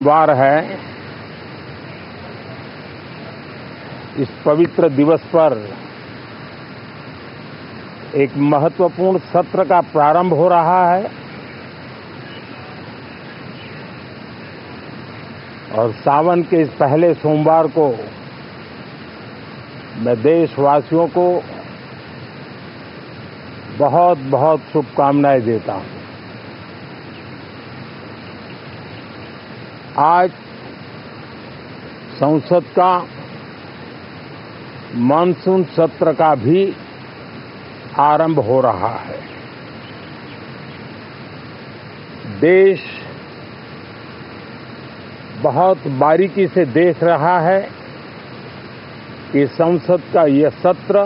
वार है। इस पवित्र दिवस पर एक महत्वपूर्ण सत्र का प्रारंभ हो रहा है और सावन के इस पहले सोमवार को मैं देशवासियों को बहुत बहुत शुभकामनाएं देता हूं। आज संसद का मानसून सत्र का भी आरंभ हो रहा है। देश बहुत बारीकी से देख रहा है कि संसद का यह सत्र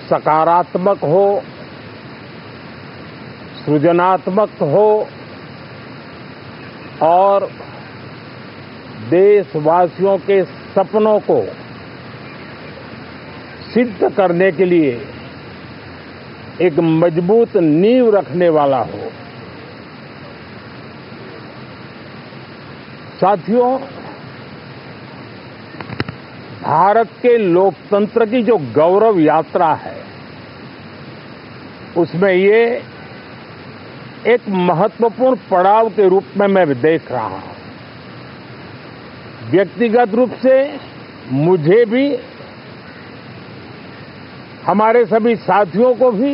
सकारात्मक हो, सृजनात्मक हो और देशवासियों के सपनों को सिद्ध करने के लिए एक मजबूत नींव रखने वाला हो। साथियों, भारत के लोकतंत्र की जो गौरव यात्रा है उसमें ये एक महत्वपूर्ण पड़ाव के रूप में मैं देख रहा हूं। व्यक्तिगत रूप से मुझे भी, हमारे सभी साथियों को भी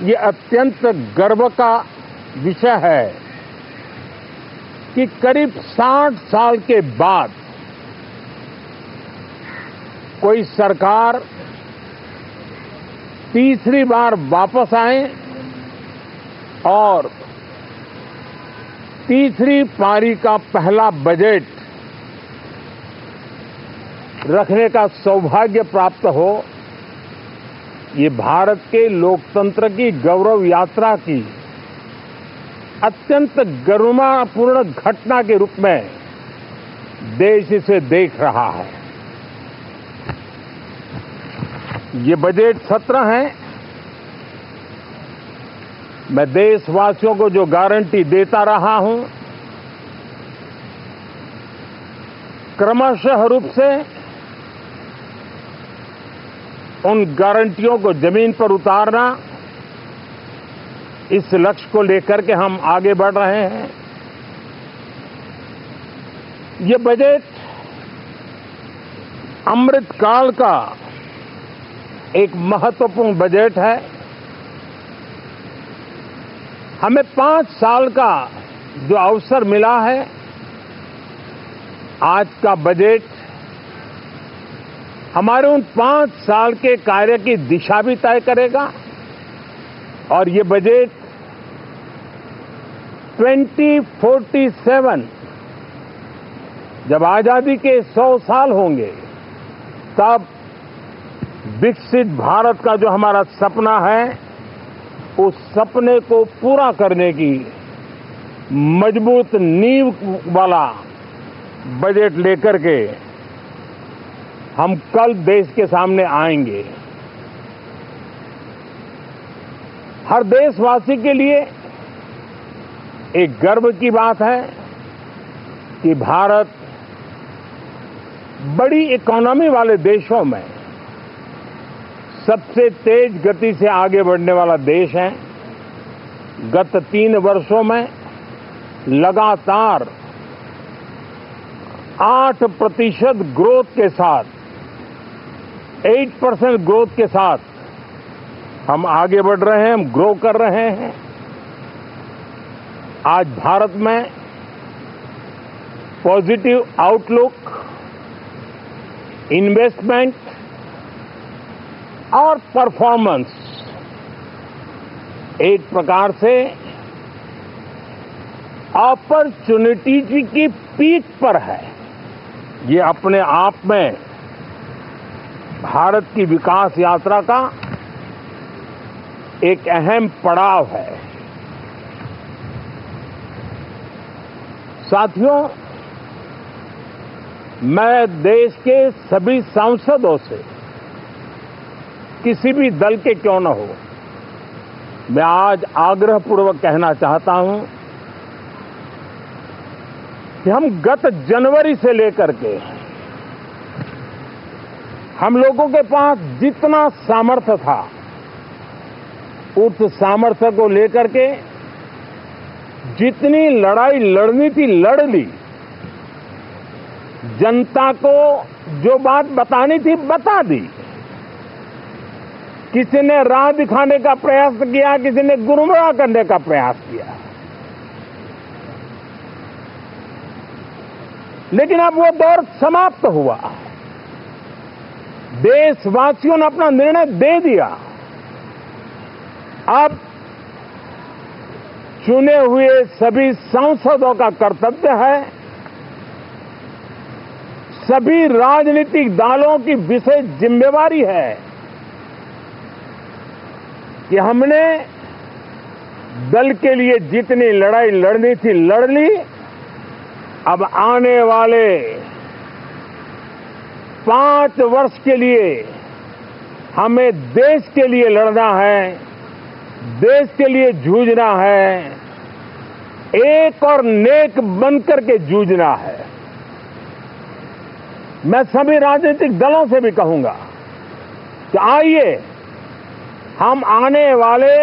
ये अत्यंत गर्व का विषय है कि करीब 60 साल के बाद कोई सरकार तीसरी बार वापस आए और तीसरी पारी का पहला बजट रखने का सौभाग्य प्राप्त हो। ये भारत के लोकतंत्र की गौरव यात्रा की अत्यंत गरिमापूर्ण घटना के रूप में देश इसे देख रहा है। ये बजट सत्र है। मैं देशवासियों को जो गारंटी देता रहा हूं, क्रमशः रूप से उन गारंटियों को जमीन पर उतारना, इस लक्ष्य को लेकर के हम आगे बढ़ रहे हैं। ये बजट अमृतकाल का एक महत्वपूर्ण बजट है। हमें 5 साल का जो अवसर मिला है, आज का बजट हमारे उन 5 साल के कार्य की दिशा भी तय करेगा और ये बजट 2047 जब आजादी के 100 साल होंगे तब विकसित भारत का जो हमारा सपना है, उस सपने को पूरा करने की मजबूत नींव वाला बजट लेकर के हम कल देश के सामने आएंगे। हर देशवासी के लिए एक गर्व की बात है कि भारत बड़ी इकोनॉमी वाले देशों में सबसे तेज गति से आगे बढ़ने वाला देश है। गत 3 वर्षों में लगातार 8% ग्रोथ के साथ, 8% ग्रोथ के साथ हम आगे बढ़ रहे हैं, हम ग्रो कर रहे हैं। आज भारत में पॉजिटिव आउटलुक, इन्वेस्टमेंट और परफॉर्मेंस एक प्रकार से अपॉर्चुनिटीज की पीक पर है। ये अपने आप में भारत की विकास यात्रा का एक अहम पड़ाव है। साथियों, मैं देश के सभी सांसदों से, किसी भी दल के क्यों न हो, मैं आज आग्रहपूर्वक कहना चाहता हूं कि हम गत जनवरी से लेकर के हम लोगों के पास जितना सामर्थ्य था, उस सामर्थ्य को लेकर के जितनी लड़ाई लड़नी थी लड़ ली। जनता को जो बात बतानी थी बता दी। किसी ने राह दिखाने का प्रयास किया, किसी ने गुमराह करने का प्रयास किया, लेकिन अब वो दौर समाप्त हुआ। देशवासियों ने अपना निर्णय दे दिया। अब चुने हुए सभी सांसदों का कर्तव्य है, सभी राजनीतिक दलों की विशेष जिम्मेवारी है कि हमने दल के लिए जितनी लड़ाई लड़नी थी लड़ ली। अब आने वाले 5 वर्ष के लिए हमें देश के लिए लड़ना है, देश के लिए जूझना है, एक और नेक बनकर के जूझना है। मैं सभी राजनीतिक दलों से भी कहूंगा कि आइए हम आने वाले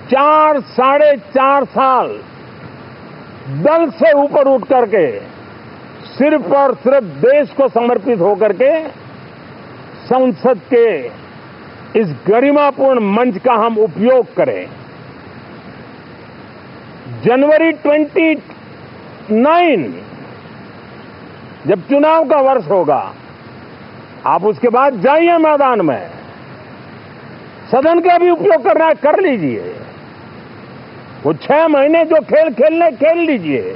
4 साढ़े 4 साल दल से ऊपर उठ करके सिर्फ और सिर्फ देश को समर्पित होकर के संसद के इस गरिमापूर्ण मंच का हम उपयोग करें। जनवरी 29 जब चुनाव का वर्ष होगा, आप उसके बाद जाइए मैदान में, सदन का भी उपयोग करना है कर लीजिए। वो 6 महीने जो खेल खेलने खेल लीजिए,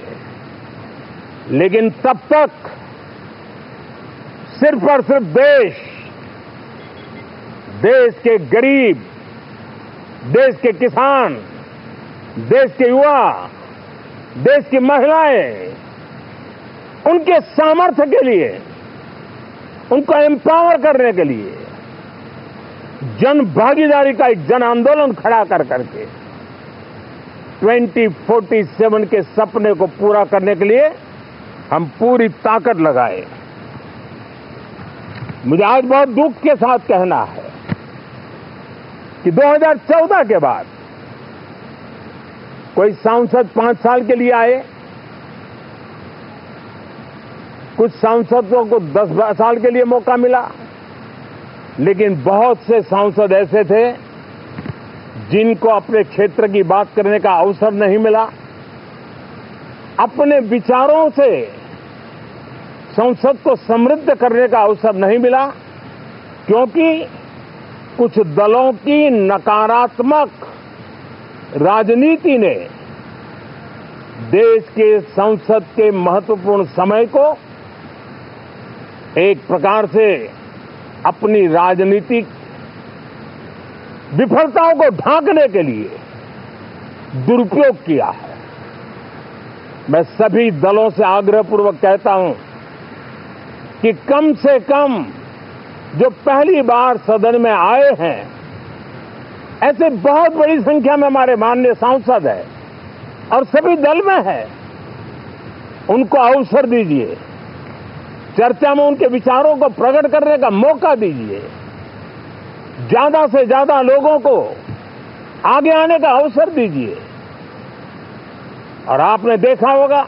लेकिन तब तक सिर्फ और सिर्फ देश के गरीब, देश के किसान, देश के युवा, देश की महिलाएं, उनके सामर्थ्य के लिए, उनको एम्पावर करने के लिए जन भागीदारी का एक जन आंदोलन खड़ा कर करके 2047 के सपने को पूरा करने के लिए हम पूरी ताकत लगाए। मुझे आज बहुत दुख के साथ कहना है कि 2014 के बाद कोई सांसद 5 साल के लिए आए, कुछ सांसदों को 10 साल के लिए मौका मिला, लेकिन बहुत से सांसद ऐसे थे जिनको अपने क्षेत्र की बात करने का अवसर नहीं मिला, अपने विचारों से संसद को समृद्ध करने का अवसर नहीं मिला, क्योंकि कुछ दलों की नकारात्मक राजनीति ने देश के संसद के महत्वपूर्ण समय को एक प्रकार से अपनी राजनीतिक विफलताओं को ढांकने के लिए दुरुपयोग किया है। मैं सभी दलों से आग्रहपूर्वक कहता हूं कि कम से कम जो पहली बार सदन में आए हैं, ऐसे बहुत बड़ी संख्या में हमारे माननीय सांसद हैं और सभी दल में हैं, उनको अवसर दीजिए, चर्चा में उनके विचारों को प्रकट करने का मौका दीजिए, ज्यादा से ज्यादा लोगों को आगे आने का अवसर दीजिए। और आपने देखा होगा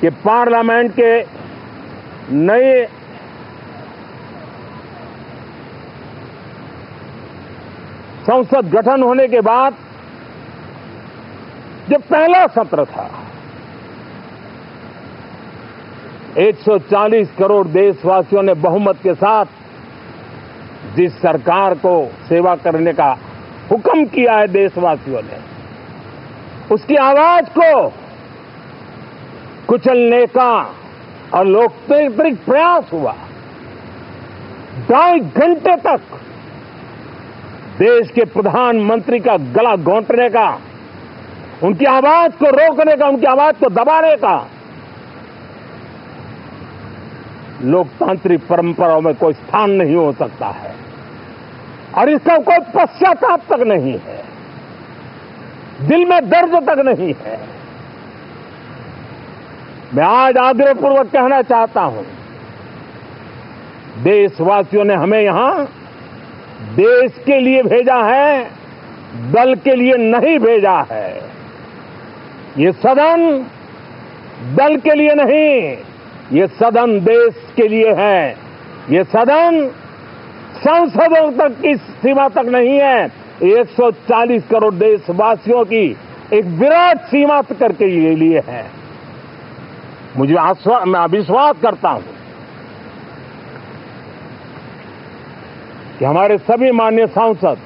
कि पार्लियामेंट के नए संसद गठन होने के बाद जब पहला सत्र था, 140 करोड़ देशवासियों ने बहुमत के साथ जिस सरकार को सेवा करने का हुक्म किया है देशवासियों ने, उसकी आवाज को कुचलने का और लोकतांत्रिक प्रयास हुआ। 2.5 घंटे तक देश के प्रधानमंत्री का गला घोंटने का, उनकी आवाज को रोकने का, उनकी आवाज को दबाने का लोकतांत्रिक परंपराओं में कोई स्थान नहीं हो सकता है और इसका कोई पश्चाताप तक नहीं है, दिल में दर्द तक नहीं है। मैं आज आग्रहपूर्वक कहना चाहता हूं, देशवासियों ने हमें यहां देश के लिए भेजा है, दल के लिए नहीं भेजा है। ये सदन दल के लिए नहीं, ये सदन देश के लिए है। ये सदन सांसदों तक की सीमा तक नहीं है, 140 करोड़ देशवासियों की एक विराट सीमा करके ये लिए है। मैं विश्वास करता हूं कि हमारे सभी माननीय सांसद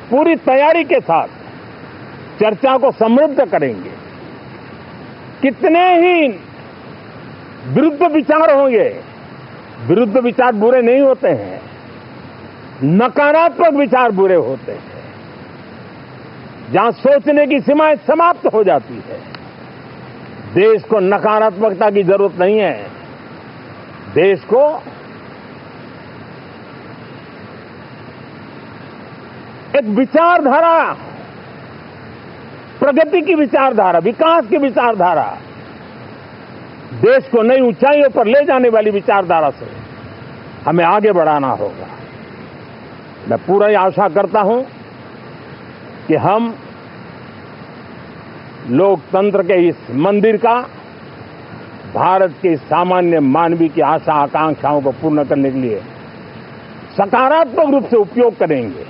पूरी तैयारी के साथ चर्चा को समृद्ध करेंगे। कितने ही विरुद्ध विचार होंगे, विरुद्ध विचार बुरे नहीं होते हैं, नकारात्मक विचार बुरे होते हैं। जहां सोचने की सीमाएं समाप्त हो जाती है, देश को नकारात्मकता की जरूरत नहीं है। देश को एक विचारधारा, प्रगति की विचारधारा, विकास की विचारधारा, देश को नई ऊंचाइयों पर ले जाने वाली विचारधारा से हमें आगे बढ़ाना होगा। मैं पूरा ही आशा करता हूं कि हम लोकतंत्र के इस मंदिर का भारत के सामान्य मानवीय की आशा आकांक्षाओं को पूर्ण करने के लिए सकारात्मक रूप से उपयोग करेंगे।